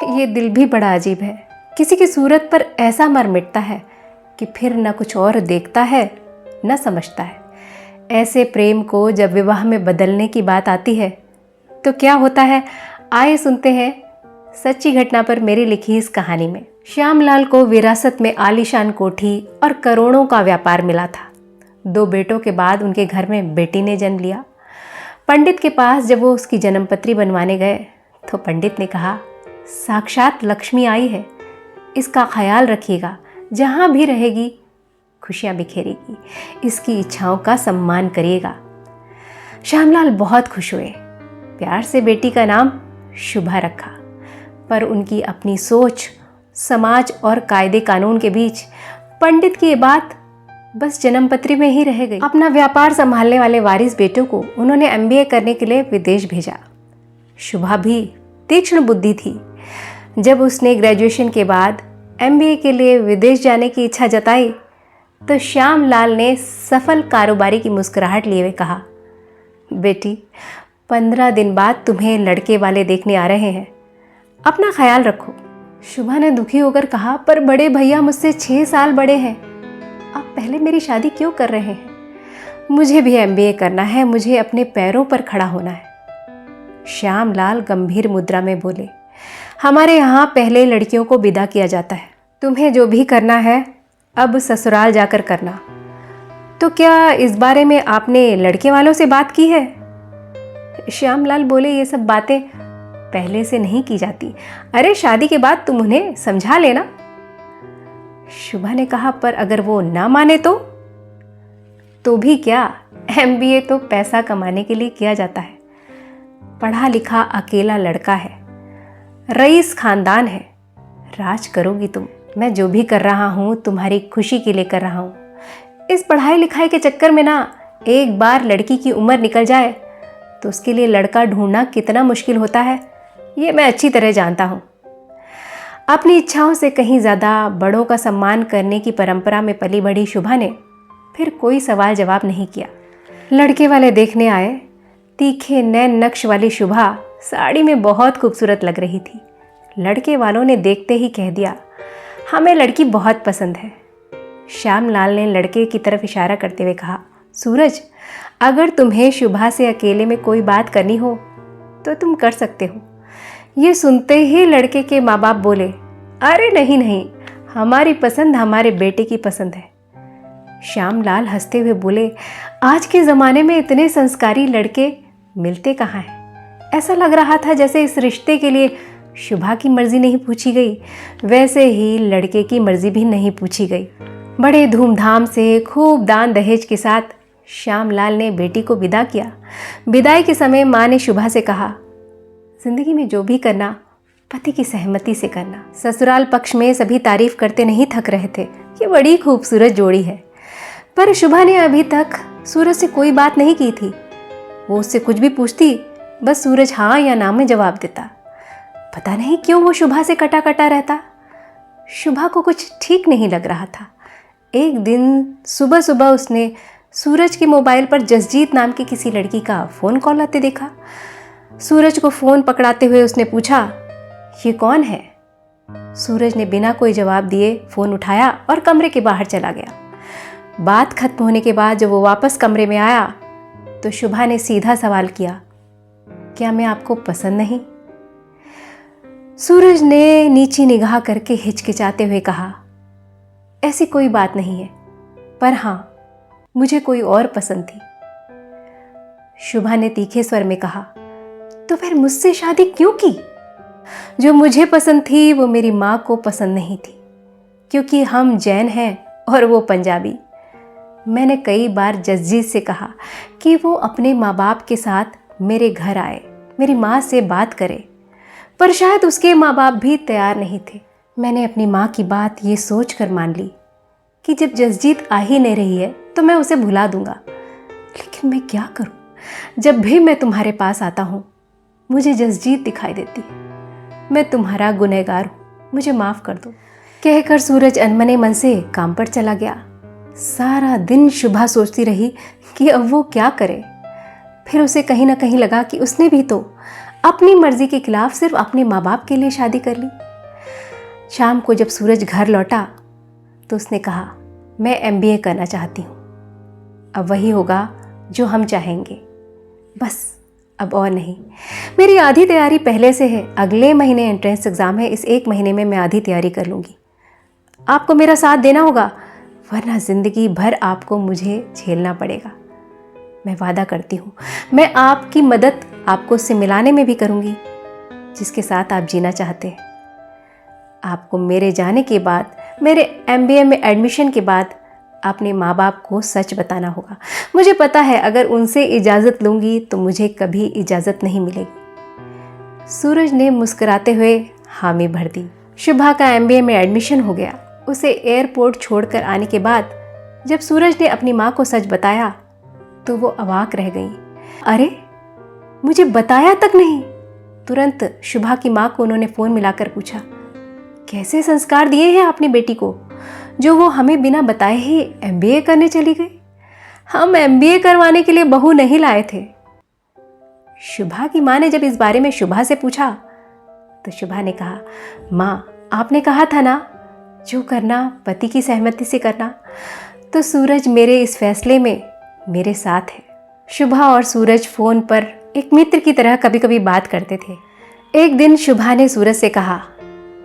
ये दिल भी बड़ा अजीब है, किसी की सूरत पर ऐसा मर मिटता है कि फिर न कुछ और देखता है न समझता है। ऐसे प्रेम को जब विवाह में बदलने की बात आती है तो क्या होता है, आइए सुनते हैं सच्ची घटना पर मेरी लिखी इस कहानी में। श्यामलाल को विरासत में आलीशान कोठी और करोड़ों का व्यापार मिला था। 2 बेटों के बाद उनके घर में बेटी ने जन्म लिया। पंडित के पास जब वो उसकी जन्मपत्री बनवाने गए तो पंडित ने कहा, साक्षात लक्ष्मी आई है, इसका ख्याल रखिएगा, जहाँ भी रहेगी खुशियाँ बिखेरेगी, इसकी इच्छाओं का सम्मान करिएगा। श्यामलाल बहुत खुश हुए, प्यार से बेटी का नाम शुभा रखा। पर उनकी अपनी सोच, समाज और कायदे कानून के बीच पंडित की ये बात बस जन्मपत्री में ही रह गई। अपना व्यापार संभालने वाले वारिस बेटों को उन्होंने MBA करने के लिए विदेश भेजा। शुभा भी तीक्ष्ण बुद्धि थी। जब उसने ग्रेजुएशन के बाद MBA के लिए विदेश जाने की इच्छा जताई तो श्यामलाल ने सफल कारोबारी की मुस्कुराहट लिए हुए कहा, बेटी 15 दिन बाद तुम्हें लड़के वाले देखने आ रहे हैं, अपना ख्याल रखो। शुभा ने दुखी होकर कहा, पर बड़े भैया मुझसे 6 साल बड़े हैं, आप पहले मेरी शादी क्यों कर रहे हैं? मुझे भी MBA करना है, मुझे अपने पैरों पर खड़ा होना है। श्यामलाल गंभीर मुद्रा में बोले, हमारे यहाँ पहले लड़कियों को विदा किया जाता है, तुम्हें जो भी करना है अब ससुराल जाकर करना। तो क्या इस बारे में आपने लड़के वालों से बात की है? श्यामलाल बोले, ये सब बातें पहले से नहीं की जाती, अरे शादी के बाद तुम उन्हें समझा लेना। शुभा ने कहा, पर अगर वो ना माने तो भी क्या, MBA तो पैसा कमाने के लिए किया जाता है, पढ़ा लिखा अकेला लड़का है, रईस खानदान है, राज करोगी तुम। मैं जो भी कर रहा हूँ तुम्हारी खुशी के लिए कर रहा हूँ। इस पढ़ाई लिखाई के चक्कर में ना एक बार लड़की की उम्र निकल जाए तो उसके लिए लड़का ढूंढना कितना मुश्किल होता है, ये मैं अच्छी तरह जानता हूँ। अपनी इच्छाओं से कहीं ज़्यादा बड़ों का सम्मान करने की परंपरा में पली बढ़ी शुभा ने फिर कोई सवाल जवाब नहीं किया। लड़के वाले देखने आए। तीखे नैन नक्श वाली शुभा साड़ी में बहुत खूबसूरत लग रही थी। लड़के वालों ने देखते ही कह दिया, हमें लड़की बहुत पसंद है। श्यामलाल ने लड़के की तरफ इशारा करते हुए कहा, सूरज, अगर तुम्हें शुभा से अकेले में कोई बात करनी हो तो तुम कर सकते हो। ये सुनते ही लड़के के माँ बाप बोले, अरे नहीं नहीं, हमारी पसंद हमारे बेटे की पसंद है। श्यामलाल हंसते हुए बोले, आज के ज़माने में इतने संस्कारी लड़के मिलते कहाँ हैं? ऐसा लग रहा था जैसे इस रिश्ते के लिए शुभा की मर्जी नहीं पूछी गई, वैसे ही लड़के की मर्जी भी नहीं पूछी गई। बड़े धूमधाम से खूब दान दहेज के साथ श्यामलाल ने बेटी को विदा किया। विदाई के समय माँ ने शुभा से कहा, जिंदगी में जो भी करना पति की सहमति से करना। ससुराल पक्ष में सभी तारीफ करते नहीं थक रहे थे, ये बड़ी खूबसूरत जोड़ी है। पर शुभा ने अभी तक सूरज से कोई बात नहीं की थी। वो उससे कुछ भी पूछती, बस सूरज हाँ या ना में जवाब देता। पता नहीं क्यों वो शुभा से कटा कटा रहता। शुभा को कुछ ठीक नहीं लग रहा था। एक दिन सुबह सुबह उसने सूरज के मोबाइल पर जसजीत नाम की किसी लड़की का फ़ोन कॉल आते देखा। सूरज को फ़ोन पकड़ाते हुए उसने पूछा, ये कौन है? सूरज ने बिना कोई जवाब दिए फ़ोन उठाया और कमरे के बाहर चला गया। बात खत्म होने के बाद जब वो वापस कमरे में आया तो शुभा ने सीधा सवाल किया, क्या मैं आपको पसंद नहीं? सूरज ने नीची निगाह करके हिचकिचाते हुए कहा, ऐसी कोई बात नहीं है, पर हाँ, मुझे कोई और पसंद थी। शुभा ने तीखे स्वर में कहा, तो फिर मुझसे शादी क्यों की? जो मुझे पसंद थी वो मेरी माँ को पसंद नहीं थी, क्योंकि हम जैन हैं और वो पंजाबी। मैंने कई बार जसजीत से कहा कि वो अपने माँ बाप के साथ मेरे घर आए, मेरी माँ से बात करे, पर शायद उसके माँ बाप भी तैयार नहीं थे। मैंने अपनी माँ की बात ये सोच कर मान ली कि जब जसजीत आ ही नहीं रही है तो मैं उसे भुला दूंगा। लेकिन मैं क्या करूं? जब भी मैं तुम्हारे पास आता हूं मुझे जसजीत दिखाई देती है। मैं तुम्हारा गुनहगार हूं, मुझे माफ़ कर दो। कहकर सूरज अनमने मन से काम पर चला गया। सारा दिन शुभा सोचती रही कि अब वो क्या करे। फिर उसे कहीं ना कहीं लगा कि उसने भी तो अपनी मर्जी के खिलाफ सिर्फ अपने माँ बाप के लिए शादी कर ली। शाम को जब सूरज घर लौटा तो उसने कहा, मैं MBA करना चाहती हूँ। अब वही होगा जो हम चाहेंगे, बस अब और नहीं। मेरी आधी तैयारी पहले से है, अगले महीने एंट्रेंस एग्ज़ाम है, इस 1 महीने में मैं आधी तैयारी कर लूँगी। आपको मेरा साथ देना होगा, वरना ज़िंदगी भर आपको मुझे झेलना पड़ेगा। मैं वादा करती हूँ, मैं आपकी मदद आपको उससे मिलाने में भी करूँगी जिसके साथ आप जीना चाहते हैं। आपको मेरे जाने के बाद, मेरे MBA में एडमिशन के बाद अपने माँ बाप को सच बताना होगा। मुझे पता है अगर उनसे इजाज़त लूँगी तो मुझे कभी इजाज़त नहीं मिलेगी। सूरज ने मुस्कुराते हुए हामी भर दी। शुभा का MBA में एडमिशन हो गया। उसे एयरपोर्ट छोड़कर आने के बाद जब सूरज ने अपनी माँ को सच बताया तो वो अवाक रह गई। अरे, मुझे बताया तक नहीं। तुरंत शुभा की माँ को उन्होंने फ़ोन मिलाकर पूछा, कैसे संस्कार दिए हैं आपने बेटी को, जो वो हमें बिना बताए ही MBA करने चली गई? हम MBA करवाने के लिए बहू नहीं लाए थे। शुभा की माँ ने जब इस बारे में शुभा से पूछा तो शुभा ने कहा, माँ आपने कहा था ना, जो करना पति की सहमति से करना। तो सूरज मेरे इस फैसले में मेरे साथ है। शुभा और सूरज फ़ोन पर एक मित्र की तरह कभी कभी बात करते थे। एक दिन शुभा ने सूरज से कहा,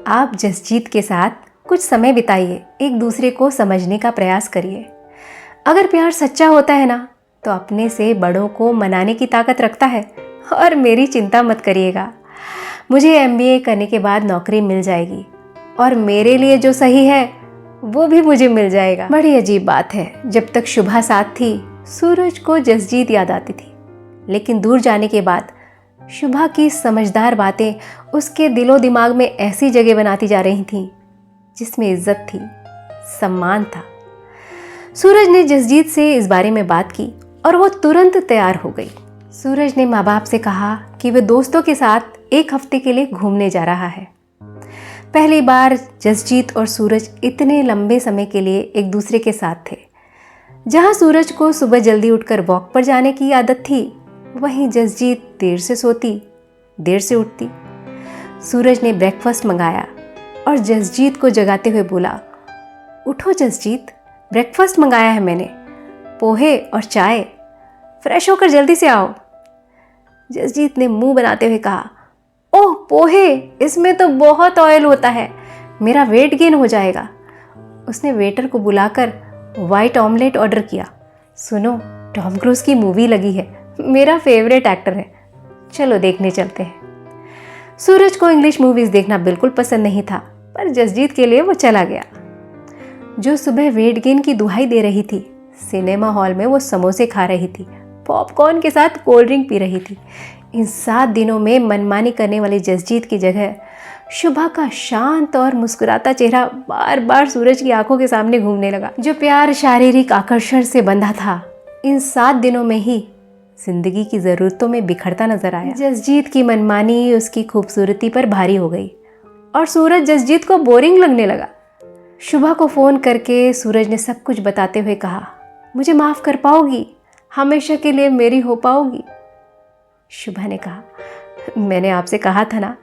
आप जसजीत के साथ कुछ समय बिताइए, एक दूसरे को समझने का प्रयास करिए। अगर प्यार सच्चा होता है ना तो अपने से बड़ों को मनाने की ताकत रखता है। और मेरी चिंता मत करिएगा, मुझे MBA करने के बाद नौकरी मिल जाएगी और मेरे लिए जो सही है वो भी मुझे मिल जाएगा। बड़ी अजीब बात है, जब तक शुभा साथ थी सूरज को जसजीत याद आती थी, लेकिन दूर जाने के बाद शुभा की समझदार बातें उसके दिलो दिमाग में ऐसी जगह बनाती जा रही थीं जिसमें इज्जत थी, सम्मान था। सूरज ने जसजीत से इस बारे में बात की और वो तुरंत तैयार हो गई। सूरज ने माँ बाप से कहा कि वह दोस्तों के साथ 1 हफ्ते के लिए घूमने जा रहा है। पहली बार जसजीत और सूरज इतने लंबे समय के लिए एक दूसरे के साथ थे। जहाँ सूरज को सुबह जल्दी उठकर वॉक पर जाने की आदत थी, वहीं जसजीत देर से सोती, देर से उठती। सूरज ने ब्रेकफास्ट मंगाया और जसजीत को जगाते हुए बोला, उठो जसजीत, ब्रेकफास्ट मंगाया है मैंने, पोहे और चाय, फ्रेश होकर जल्दी से आओ। जसजीत ने मुंह बनाते हुए कहा, ओह पोहे, इसमें तो बहुत ऑयल होता है, मेरा वेट गेन हो जाएगा। उसने वेटर को बुलाकर वाइट ऑमलेट ऑर्डर किया। सुनो, टॉम क्रूज की मूवी लगी है, मेरा फेवरेट एक्टर है, चलो देखने चलते हैं। सूरज को इंग्लिश मूवीज़ देखना बिल्कुल पसंद नहीं था, पर जसजीत के लिए वो चला गया। जो सुबह वेट गेन की दुहाई दे रही थी, सिनेमा हॉल में वो समोसे खा रही थी, पॉपकॉर्न के साथ कोल्ड ड्रिंक पी रही थी। इन 7 दिनों में मनमानी करने वाले जसजीत की जगह शुभा का शांत और मुस्कुराता चेहरा बार बार सूरज की आंखों के सामने घूमने लगा। जो प्यार शारीरिक आकर्षण से बंधा था, इन 7 दिनों में ही जिंदगी की ज़रूरतों में बिखरता नजर आया। जसजीत की मनमानी उसकी खूबसूरती पर भारी हो गई और सूरज जसजीत को बोरिंग लगने लगा। शुभा को फ़ोन करके सूरज ने सब कुछ बताते हुए कहा, मुझे माफ़ कर पाओगी, हमेशा के लिए मेरी हो पाओगी। शुभा ने कहा, मैंने आपसे कहा था ना,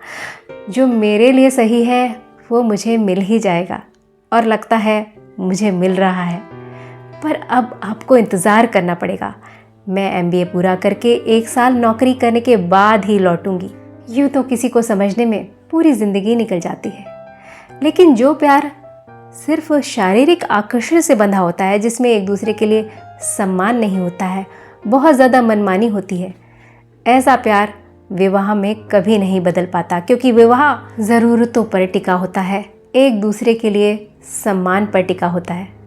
जो मेरे लिए सही है वो मुझे मिल ही जाएगा, और लगता है मुझे मिल रहा है, पर अब आपको इंतज़ार करना पड़ेगा। मैं MBA पूरा करके 1 साल नौकरी करने के बाद ही लौटूंगी। यूँ तो किसी को समझने में पूरी ज़िंदगी निकल जाती है, लेकिन जो प्यार सिर्फ शारीरिक आकर्षण से बंधा होता है, जिसमें एक दूसरे के लिए सम्मान नहीं होता है, बहुत ज़्यादा मनमानी होती है, ऐसा प्यार विवाह में कभी नहीं बदल पाता, क्योंकि विवाह ज़रूरतों पर टिका होता है, एक दूसरे के लिए सम्मान पर टिका होता है।